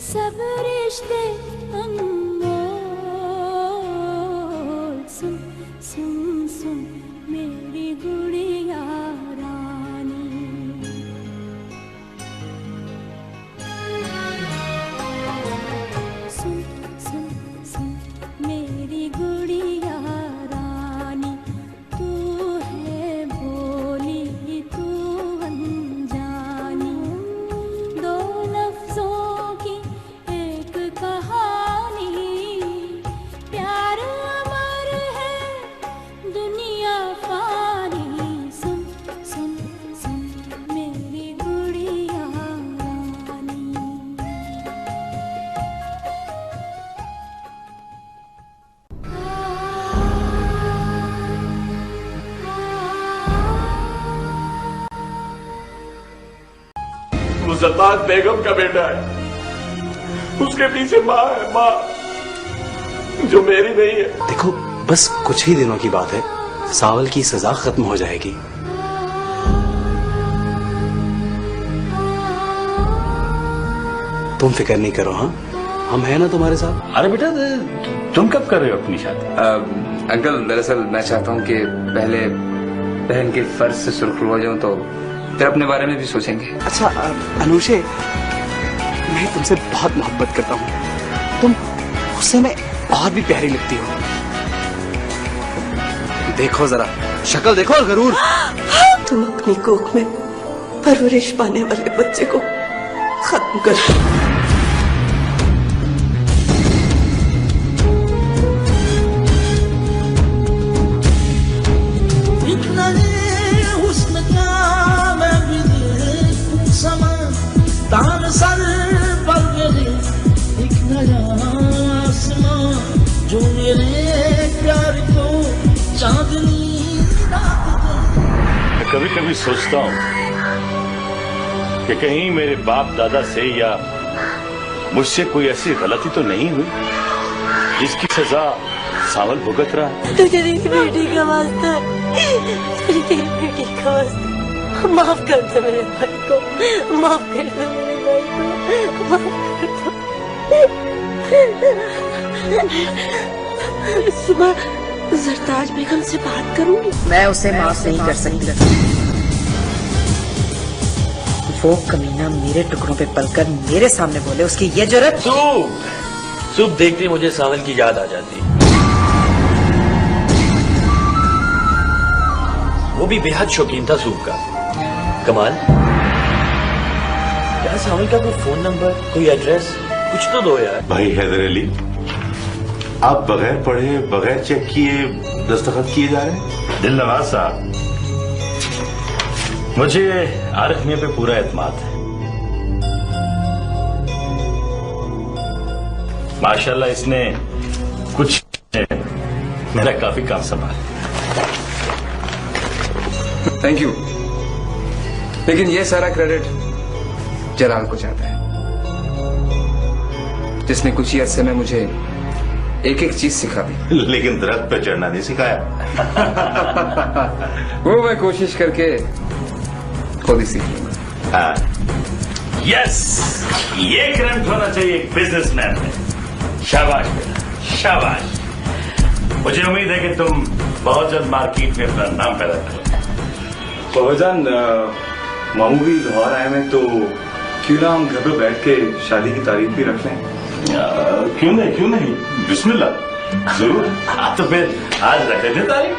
सब रिश्ते अनमोल। सुन सुन सुन मेरी गुड़िया रानी। सुन सुन सुन मेरी गुड़िया रानी। तू है भोली तू अनजानी। दो लफ्जों की एक कहानी। प्यार अमर है दुनिया फानी। सुन सुन सुन मेरी गुड़िया रानी। वो ज़रदाद बेगम का बेटा है, उसके पीछे माँ है, माँ जो मेरी नहीं है। देखो बस कुछ ही दिनों की बात है, सावल की सजा खत्म हो जाएगी। तुम फिक्र नहीं करो, हाँ हम हैं ना तुम्हारे साथ। अरे बेटा तुम कब कर रहे हो अपनी शादी? अंकल दरअसल मैं चाहता हूँ कि पहले बहन के फर्ज से सुरखरू हो जाऊँ तो फिर अपने बारे में भी सोचेंगे। अच्छा अनुषे, मैं तुमसे बहुत मोहब्बत करता हूँ। तुम गुस्से में और भी प्यारी लगती हो। देखो जरा शक्ल देखो और गरूर। तुम अपनी कोख में परवरिश पाने वाले बच्चे को खत्म कर दो। सर पर गिरे एक नया आसमां जो मेरे प्यार को चांदनी रात दे। मैं कभी कभी सोचता हूँ कि कहीं मेरे बाप दादा से या मुझसे कोई ऐसी गलती तो नहीं हुई जिसकी सजा सावल भुगत रहा है। तुझे तेरी बेटी का वास्ता है, तेरी बेटी का वास्ता। माफ कर दो मेरे भाई को, माफ कर दो मेरे भाई को, माफ कर दो। सुबह जरताज बेगम से बात करूंगी। मैं उसे माफ नहीं कर सकती। वो कमीना मेरे टुकड़ों पे पलकर मेरे सामने बोले, उसकी ये जरूरत। सूप देखते ही मुझे सावल की याद आ जाती। वो भी बेहद शौकीन था सूप का। कमाल, क्या सावल का कोई फोन नंबर, कोई एड्रेस, कुछ तो दो यार। भाई हैदर अली, आप बगैर पढ़े बगैर चेक किए दस्तखत किए जा रहे हैं। दिल नवाज साहब, मुझे आरिफ मियां पे पूरा एतमाद है। माशाल्लाह इसने कुछ मेरा काफी काम संभाला। थैंक यू, लेकिन ये सारा क्रेडिट जलाल को जाता है, जिसने कुछ ही अरसे में मुझे एक एक चीज सिखा दी। लेकिन दरख्त पे चढ़ना नहीं सिखाया। वो मैं कोशिश करके खुद ही सीख लूंगा। यस, ये करंट होना चाहिए एक बिजनेसमैन में। शाबाश बेटा, शाबाश। मुझे उम्मीद है कि तुम बहुत जल्द मार्केट में अपना नाम पैदा करोगे। बाबाजान, मामू भी लाहौर आए हैं तो क्यों ना हम घर पे बैठ के शादी की तारीख भी रख लें। क्यों नहीं, बिस्मिल्लाह, जरूर। तो फिर आज रख लेते तारीख।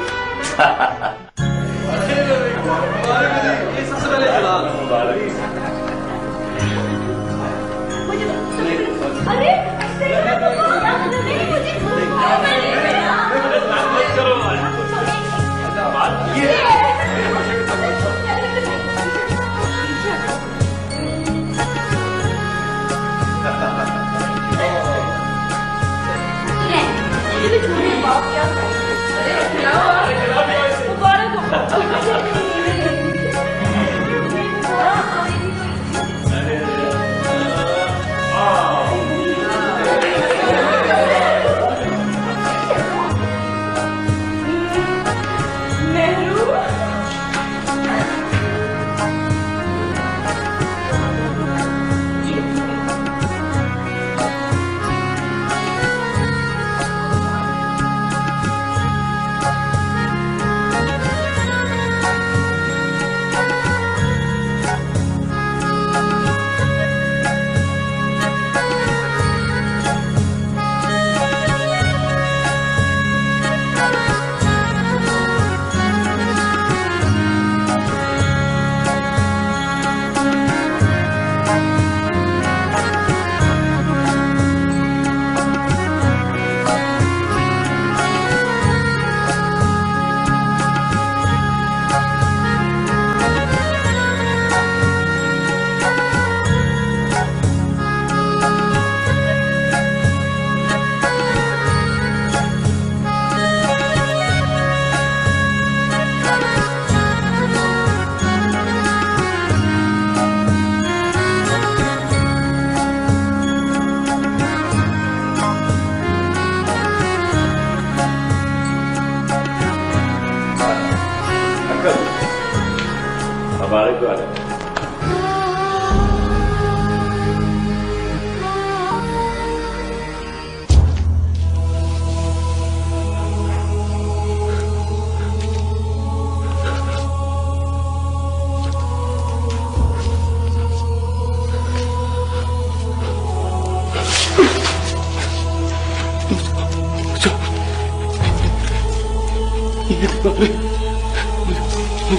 मुझे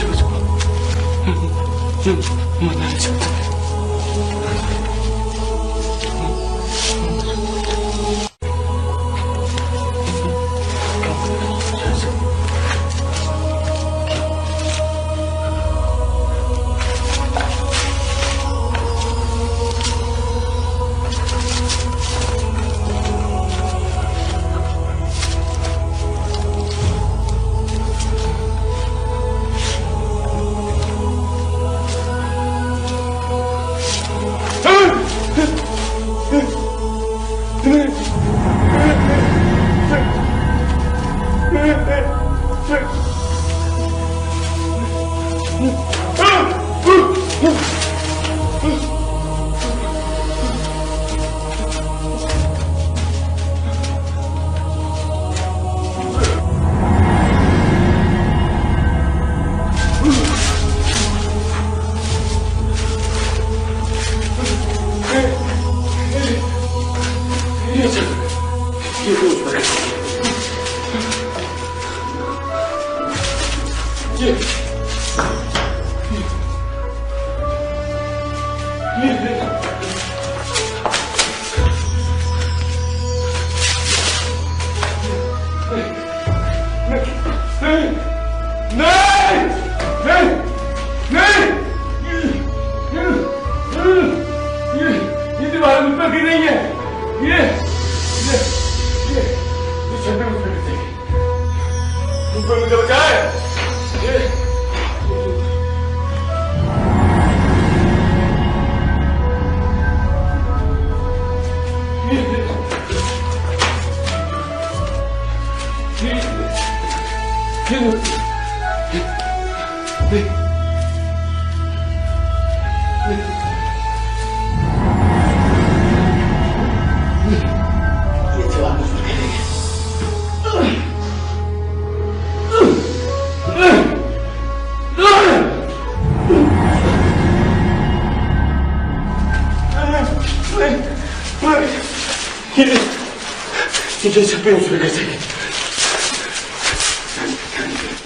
बचाओ, मरना नहीं चाहता। ये छपे उसमें कैसे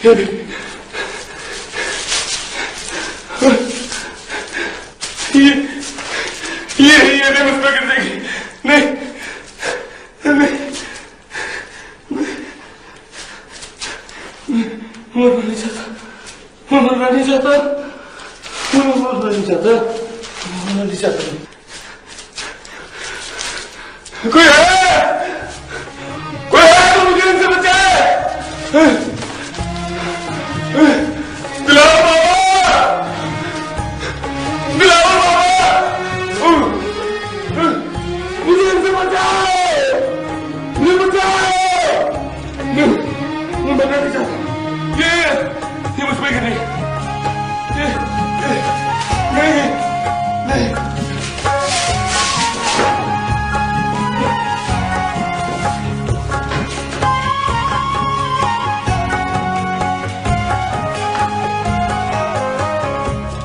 ये नहीं मुझ पर गिर जाएगी। नहीं नहीं मरना नहीं चाहता, मरना नहीं चाहता, मरना नहीं चाहता, मरना नहीं चाहता। कोई है, कोई है तो मुझे इनसे बचाए। बिलावल बाबा, बिलावल बाबा, मुझे इनसे बचाए, मुझे बचाए। मैं मरना नहीं चाहता। ये मुझ पर गिर नहीं, नहीं नहीं।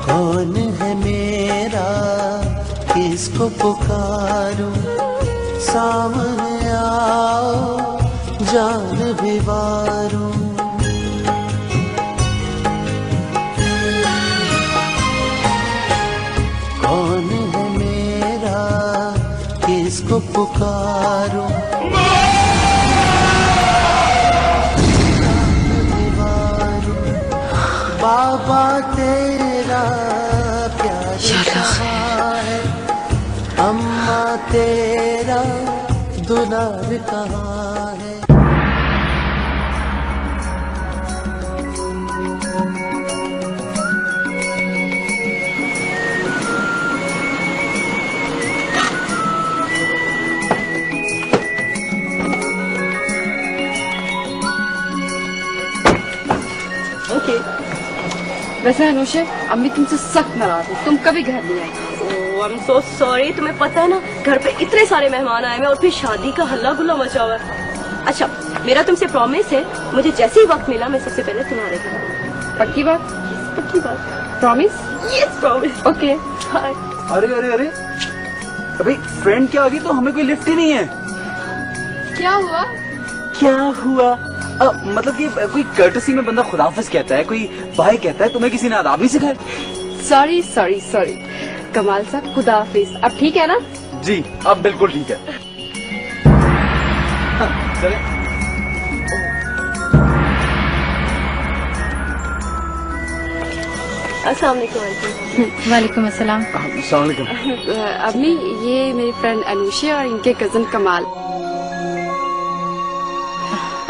कौन है मेरा, किसको पुकारूं, सामने आओ जान भी वारूं। कौन है मेरा, किसको पुकारूं, बाबा तेरा प्यार कहाँ है, अम्मा तेरा दुलार कहाँ है। वैसे अनुषा, अम्मी तुमसे सख्त नाराज है, तुम कभी घर नहीं आए। I'm so sorry। तुम्हें पता है ना, घर पे इतने सारे मेहमान आए हैं और फिर शादी का हल्ला गुल्ला मचा हुआ है। अच्छा, मेरा तुमसे प्रॉमिस है, मुझे जैसे ही वक्त मिला मैं सबसे पहले तुम्हारे घर। पक्की बात? पक्की बात, promise? Yes promise. Okay bye. अरे अरे अरे, अभी फ्रेंड क्या आ गई तो हमें कोई लिफ्ट ही नहीं है। क्या हुआ? क्या हुआ? मतलब कि कोई कर्टसी में बंदा खुदाफिज कहता है, कोई बाय कहता है, तुम्हें किसी ने आदाब नहीं सिखाया? सॉरी सॉरी सॉरी कमाल साहब, खुदा हाफिज। अब ठीक है ना? जी अब बिल्कुल ठीक है। चले। अस्सलाम वालेकुम। वालेकुम अस्सलाम। अस्सलाम वालेकुम। अम्मी, ये मेरी फ्रेंड अनुषा और इनके कजन कमाल।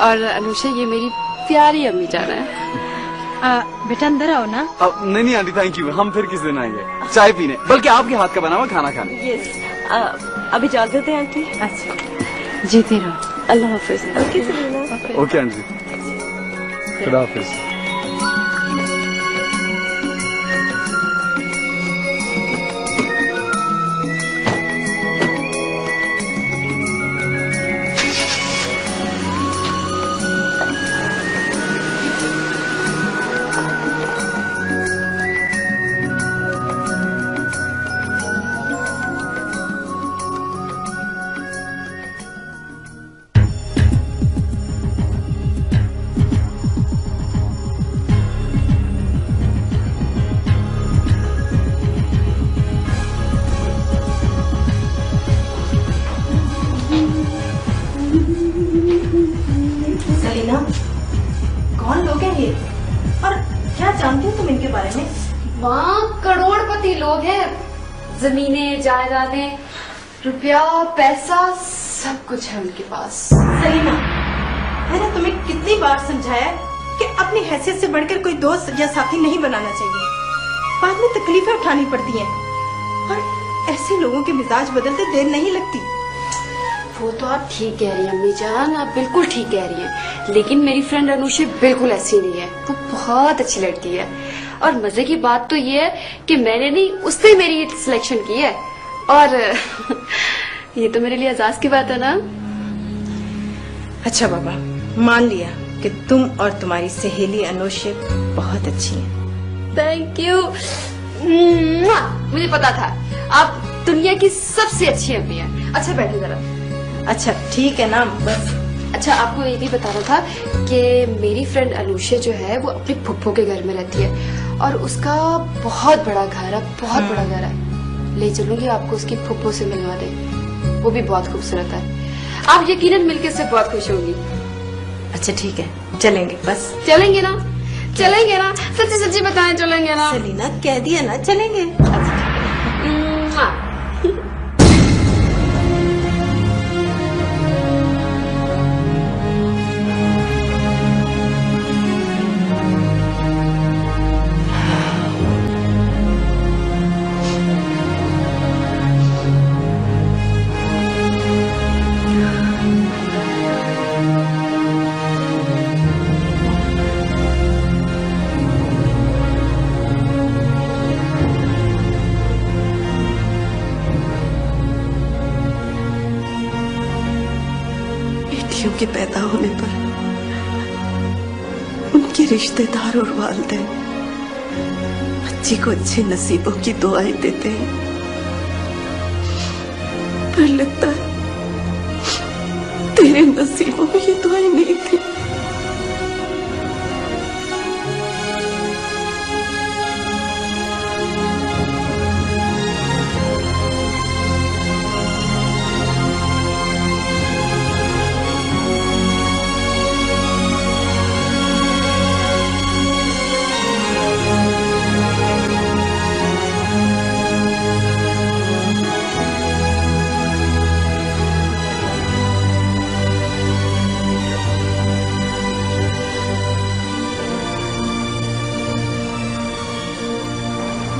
और अनुषा ये मेरी प्यारी अम्मी जान है। बेटा अंदर आओ ना। नहीं आंटी थैंक यू, हम फिर किस दिन आएंगे चाय पीने, बल्कि आपके हाथ का बना हुआ खाना खाने। यस, अब इजाजत है आंटी। अच्छा जीती रहो। अल्लाह हाफिज। ओके सलीना। ओके आंटी, खुदा हाफिज। सलीना, कौन लोग हैं ये और क्या जानती हो तुम इनके बारे में? वहाँ करोड़पति लोग हैं, जमीनें, जायदादें, रुपया, पैसा, सब कुछ है उनके पास। सलीना, मैंने तुम्हें कितनी बार समझाया कि अपनी हैसियत से बढ़कर कोई दोस्त या साथी नहीं बनाना चाहिए। बाद में तकलीफें उठानी पड़ती हैं और ऐसे लोगों के मिजाज बदलते देर नहीं लगती। वो तो आप ठीक कह रही हैं अम्मी जान, आप बिल्कुल ठीक कह रही हैं, लेकिन मेरी फ्रेंड अनुषा बिल्कुल ऐसी नहीं है। वो बहुत अच्छी लड़की है और मजे की बात तो ये है कि मैंने नहीं, उसने मेरी सिलेक्शन की है। और ये तो मेरे लिए एजाज की बात है ना। अच्छा बाबा, मान लिया कि तुम और तुम्हारी सहेली अनुषा बहुत अच्छी हैं। Thank you. मुझे पता था आप दुनिया की सबसे अच्छी अम्मी है। अच्छा बैठे जरा। अच्छा ठीक है ना, बस। अच्छा आपको ये भी बताना था कि मेरी फ्रेंड अनुषा जो है वो अपने फुफ्फो के घर में रहती है और उसका बहुत बड़ा घर है, बहुत बड़ा घर है। ले चलूंगी आपको उसकी फुफ्फो से मिलवा दे, वो भी बहुत खूबसूरत है। आप यकीनन मिलके से बहुत खुश होंगी। अच्छा ठीक है, चलेंगे। बस चलेंगे ना? चलेंगे ना? सच्ची सच्ची बताएं, चलेंगे ना? सलीना कह दिया ना, चलेंगे। हाँ। बेटियों के पैदा होने पर उनके रिश्तेदार और वालिदैन बच्ची को अच्छे नसीबों की दुआएं देते हैं, पर लगता है तेरे नसीबों में ये दुआएं नहीं थी।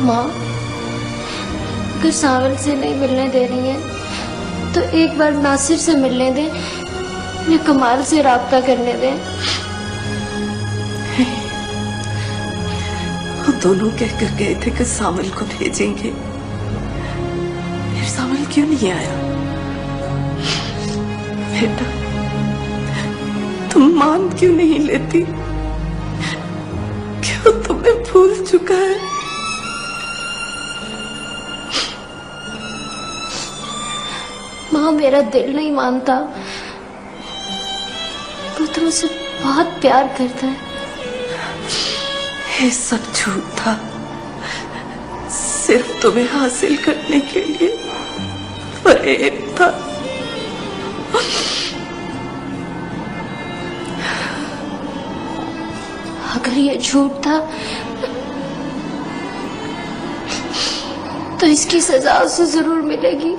माँ, अगर सावल से नहीं मिलने दे रही है तो एक बार नासिर से मिलने दें या कमाल से राब्ता करने दें। वो दोनों कहकर गए थे कि सावल को भेजेंगे, फिर सावल क्यों नहीं आया? बेटा, तुम मान क्यों नहीं लेती? क्यों तुम्हें भूल चुका है? माँ, मेरा दिल नहीं मानता, वो तो मुझसे बहुत प्यार करता है। ये सब झूठ था, सिर्फ तुम्हें हासिल करने के लिए फरेब था। अगर ये झूठ था तो इसकी सजा उसे जरूर मिलेगी।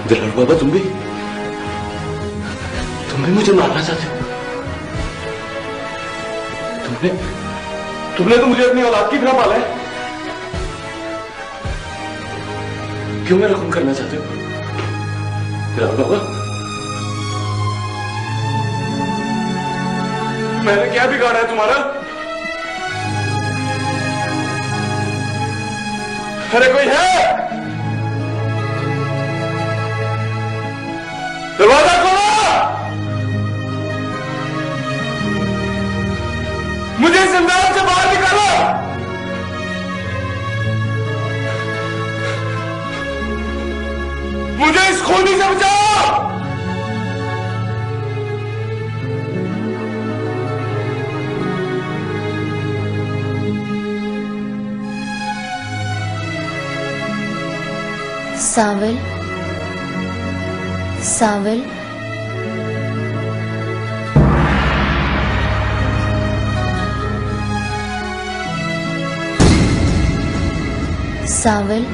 दिलावर बाबा, तुम भी मुझे मारना चाहते हो? तुमने तो मुझे अपनी औलाद की तरह पाला है। क्यों मेरा खून करना चाहते हो दिलावर बाबा? मैंने क्या बिगाड़ा है तुम्हारा? अरे कोई है? दरवाजा खोलो! मुझे जिंदान से बाहर निकालो! मुझे इस खूनी से बचाओ! सावल, सावल, सावल,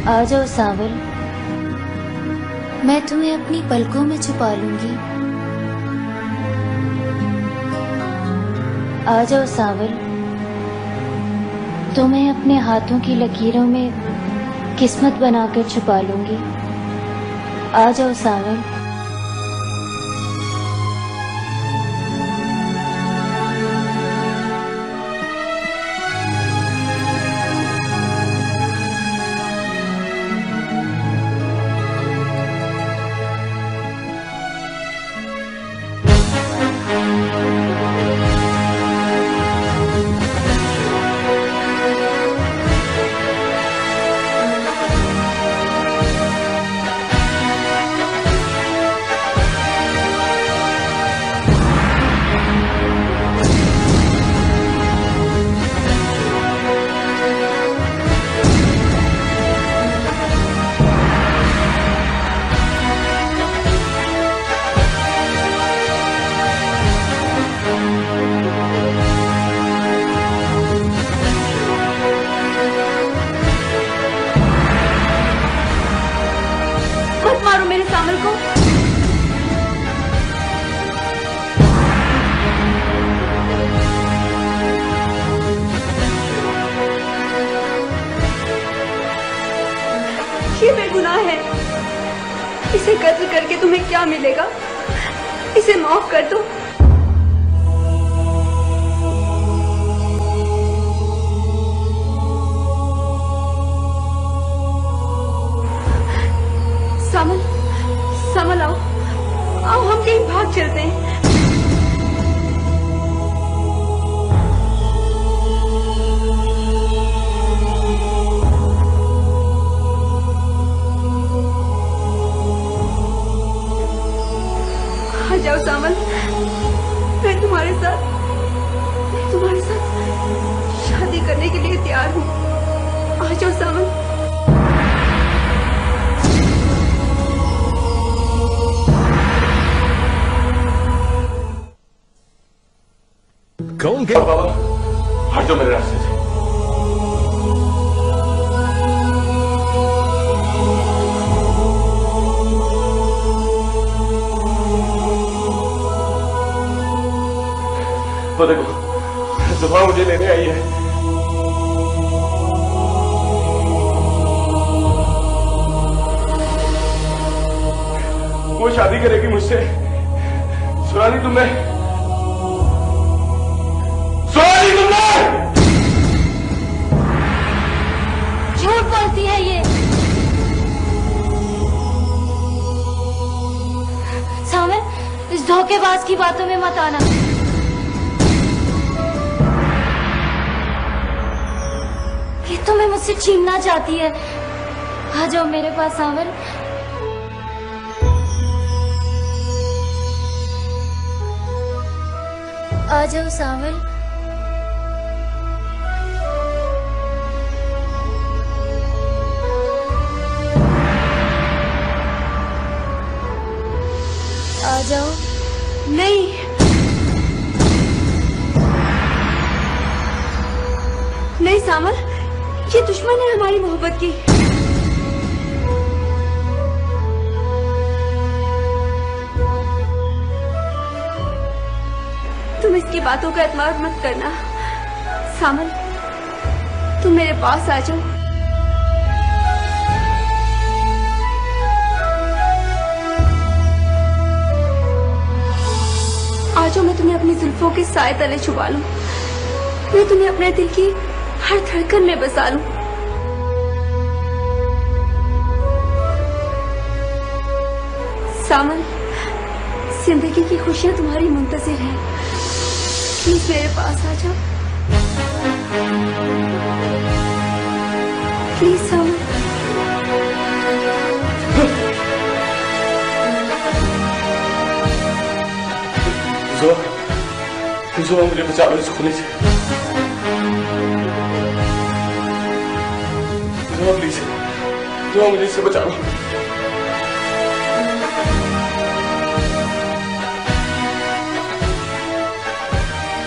आ जाओ सावल, मैं तुम्हें अपनी पलकों में छुपा लूंगी। आ जाओ सावल, तुम्हें अपने हाथों की लकीरों में किस्मत बनाकर छुपा लूंगी। आ जाओ सावल। करो मेरे सामल को। ये बेगुनाह है, इसे कत्ल करके तुम्हें क्या मिलेगा? इसे माफ कर दो। सामल, सामल आओ, आओ हम कहीं भाग चलते हैं। आ जाओ सामल, मैं तुम्हारे साथ शादी करने के लिए तैयार हूँ। आ जाओ सामल। कौन गया? बाबा हट जाओ मेरे रास्ते से। वो देखो जुफा मुझे लेने आई है। वो शादी करेगी मुझसे। सुना नहीं तुमने? झूठ बोलती है ये। सामन, इस धोखेबाज की बातों में मत आना। ये तुम्हें मुझसे छीनना चाहती है। आ जाओ मेरे पास सामन। आ जाओ सामन। आ जाओ। नहीं, नहीं सामल, ये दुश्मन है हमारी मोहब्बत की। तुम इसकी बातों का एतमाद मत करना। सामल, तुम मेरे पास आ जाओ। आ जाओ, मैं तुम्हें अपनी जुल्फों के साए तले छुपा लूं। मैं तुम्हें अपने दिल की हर धड़कन में बसा लूं। सामन, जिंदगी की खुशियां तुम्हारी मुंतजिर हैं। प्लीज मेरे पास आ जाओ। प्लीज सामन। जो मुझे बचा लो इस खूनी से। प्लीज जो मुझे इससे बचा लो।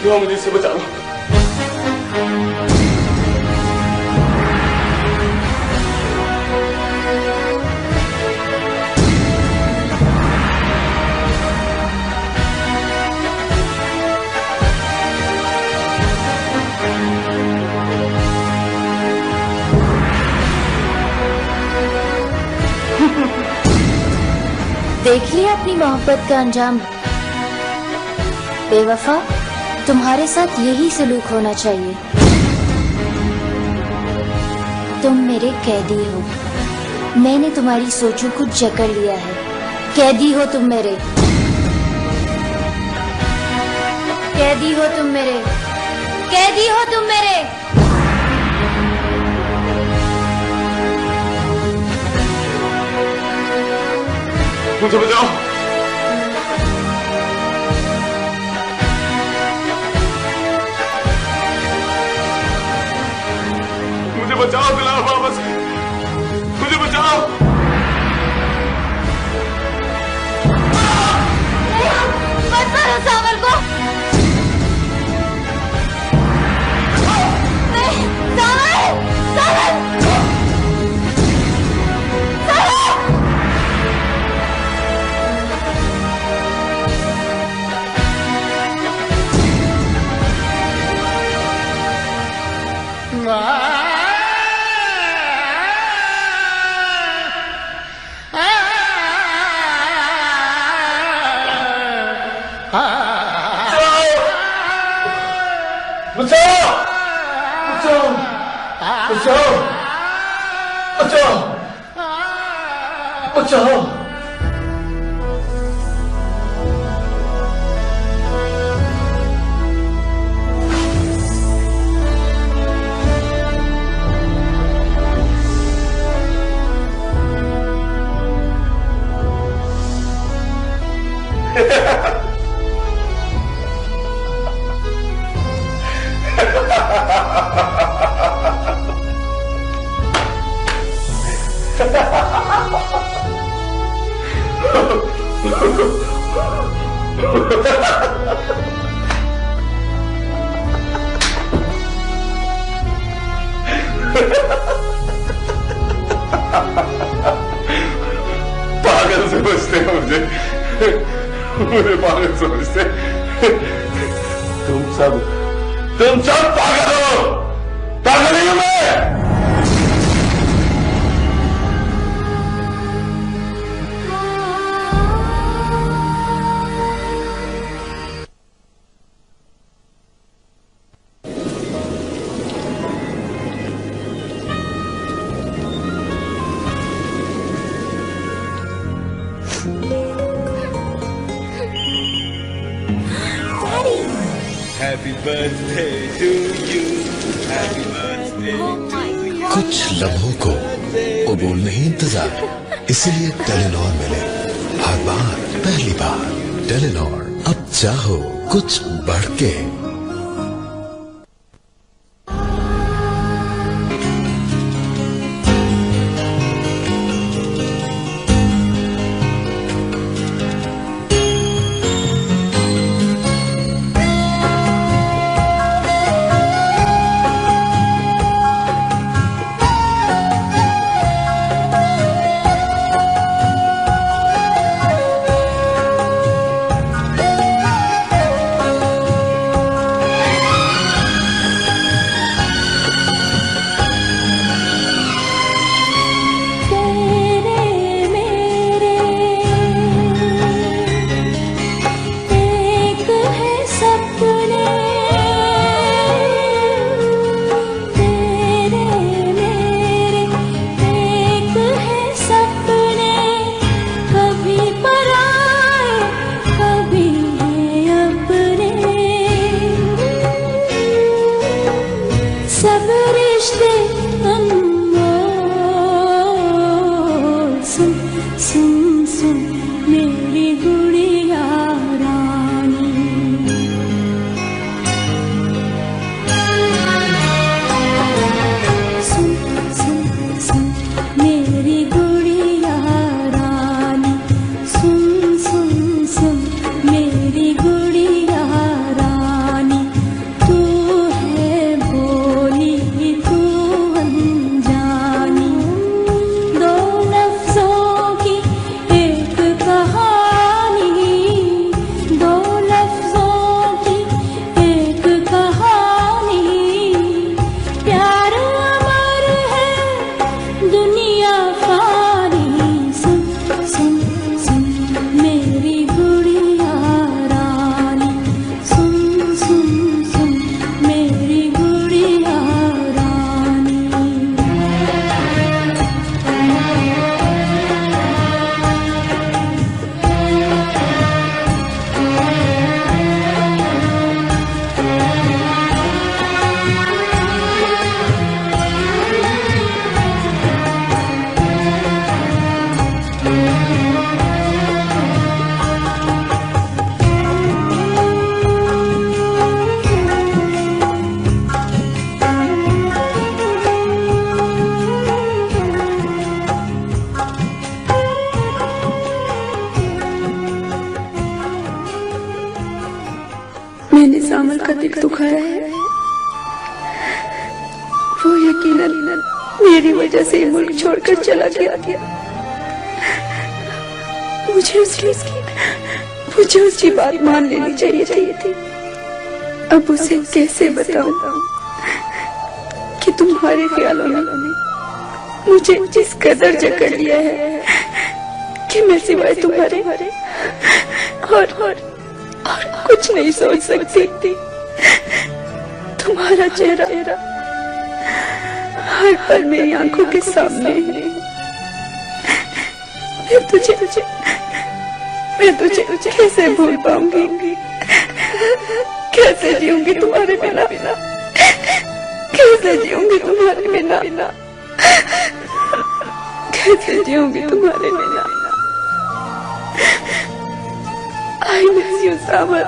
जो मुझे इससे बचा लो। देख लिया अपनी मोहब्बत का अंजाम। बेवफा, तुम्हारे साथ यही सलूक होना चाहिए। तुम मेरे कैदी हो। मैंने तुम्हारी सोचों को जकड़ लिया है। कैदी हो तुम मेरे। कैदी हो तुम मेरे। कैदी हो तुम मेरे। मुझे बचाओ। मुझे बचाओ दिलाओ वापस। मुझे बचाओ। मत मारो सावर को। नहीं, सावर! सावर! सावर! बचाओ। पागल समझते हो मुझे पागल समझते। तुम सब पागल हो। पागल नहीं हूं मैं। Happy birthday to you. Happy birthday to you. कुछ लम्हों को कबूल नहीं इंतजार, इसीलिए टेलीनॉर मिले हर बार पहली बार। टेलीनॉर, अब चाहो कुछ बढ़ के। मैंने सामल का दिल दुखाया है। वो यकीनन मेरी वजह से मुल्क छोड़कर चला गया। मुझे उसकी बात मान लेनी चाहिए थी। अब उसे कैसे बताऊं कि तुम्हारे ख्यालों ने मुझे इस कदर जकड़ लिया है कि मैं सिवाय तुम्हारे और कुछ नहीं सोच सकती। तुम्हारा चेहरा हर पल मेरी आंखों के सामने है। मैं तुझे कैसे भूल पाऊंगी? कैसे जीऊंगी तुम्हारे बिना? कैसे जीऊंगी तुम्हारे बिना? कैसे जीऊंगी तुम्हारे बिना? I miss you, Sabar.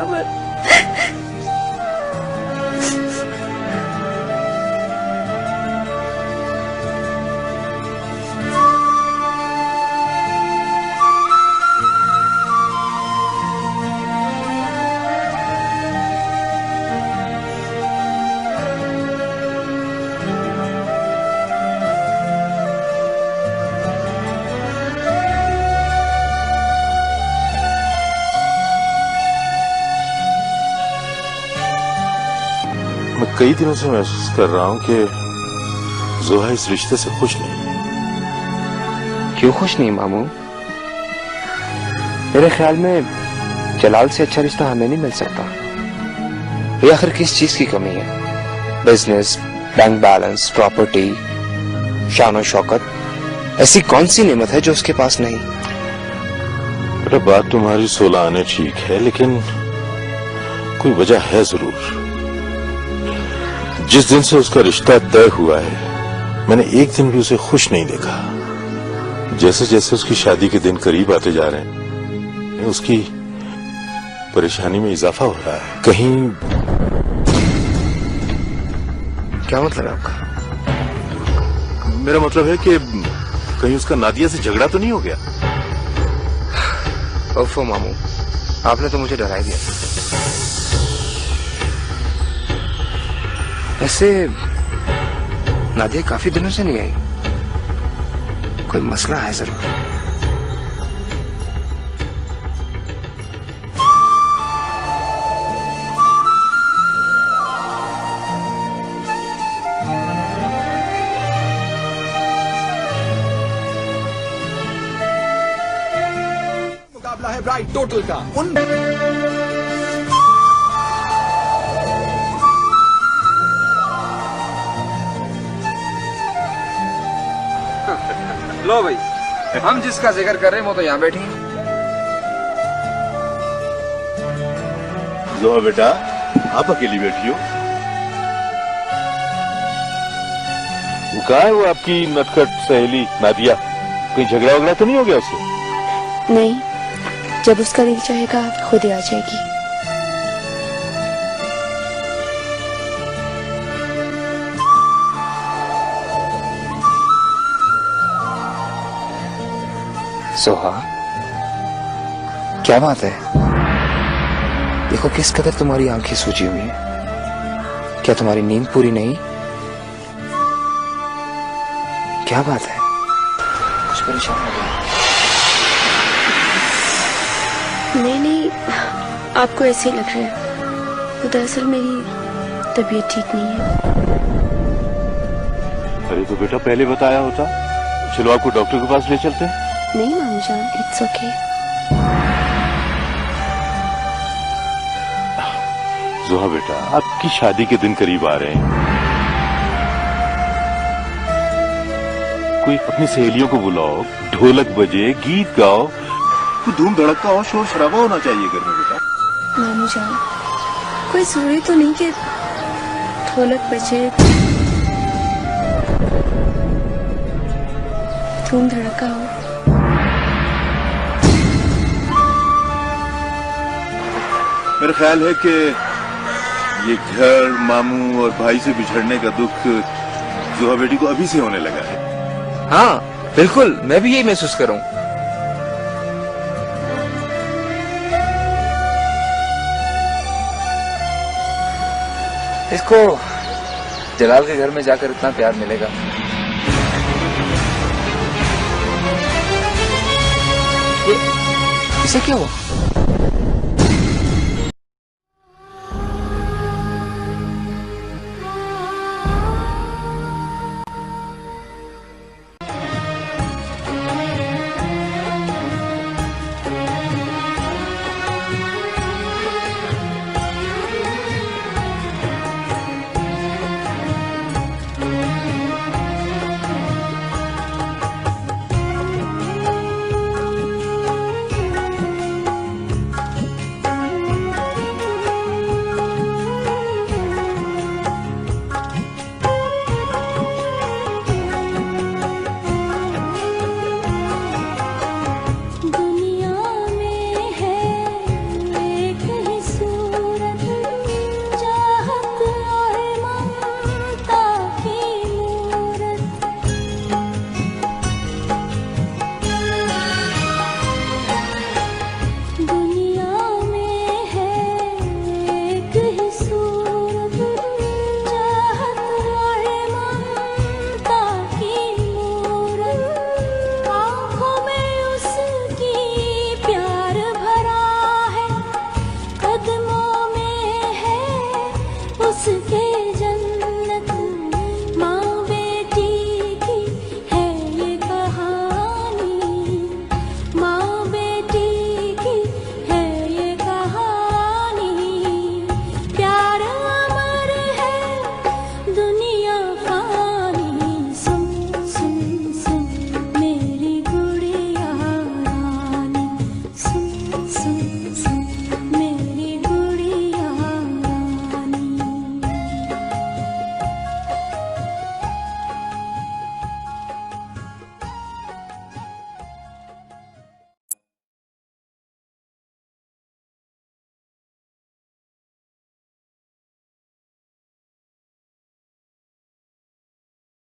मैं कई दिनों से महसूस कर रहा हूं कि जोहा इस रिश्ते से खुश नहीं है। क्यों खुश नहीं मामू? मेरे ख्याल में जलाल से अच्छा रिश्ता हमें नहीं मिल सकता। ये आखिर किस चीज की कमी है? बिजनेस, बैंक बैलेंस, प्रॉपर्टी, शान और शौकत, ऐसी कौन सी नेमत है जो उसके पास नहीं? बेटा बात तुम्हारी 16 आने ठीक है, लेकिन कोई वजह है जरूर। जिस दिन से उसका रिश्ता तय हुआ है मैंने एक दिन भी उसे खुश नहीं देखा। जैसे जैसे उसकी शादी के दिन करीब आते जा रहे हैं उसकी परेशानी में इजाफा हो रहा है। कहीं क्या मतलब है आपका? मेरा मतलब है कि कहीं उसका नादिया से झगड़ा तो नहीं हो गया? ओफो मामू, आपने तो मुझे डरा दिया। ऐसे नादिया काफी दिनों से नहीं आई, कोई मसला है जरूर। मुकाबला है ब्राइट टोटल का। लो भाई, हम जिसका जिक्र कर रहे हैं वो तो यहाँ बैठी है। जोहा बेटा, आप अकेली बैठी हो? वो कहाँ है वो आपकी नटखट सहेली नादिया? कहीं झगड़ा वगड़ा तो नहीं हो गया उससे? नहीं, जब उसका दिल चाहेगा खुद ही आ जाएगी। सोहा, क्या बात है? देखो किस कदर तुम्हारी आंखें सूजी हुई हैं। क्या तुम्हारी नींद पूरी नहीं? क्या बात है? कुछ परेशान हो गया? नहीं, आपको ऐसे ही लग रहा है। तो दरअसल मेरी तबीयत ठीक नहीं है। अरे तो बेटा पहले बताया होता, चलो आपको डॉक्टर के पास ले चलते हैं। नहीं मामू जान, इट्स ओके। जोहा बेटा, आपकी शादी के दिन करीब आ रहे हैं। कोई अपनी सहेलियों को बुलाओ, ढोलक बजे, गीत गाओ, धूम धड़का हो, शोर शराबा होना चाहिए घर में बेटा। मामू जान, कोई जरूरी तो नहीं कि ढोलक बजे, धूम धड़का हो। मेरा ख्याल है कि ये घर, मामू और भाई से बिछड़ने का दुख जोहा बेटी को अभी से होने लगा है। हाँ बिल्कुल, मैं भी यही महसूस कर रहा हूं। इसको जलाल के घर में जाकर इतना प्यार मिलेगा। इसे क्या हुआ?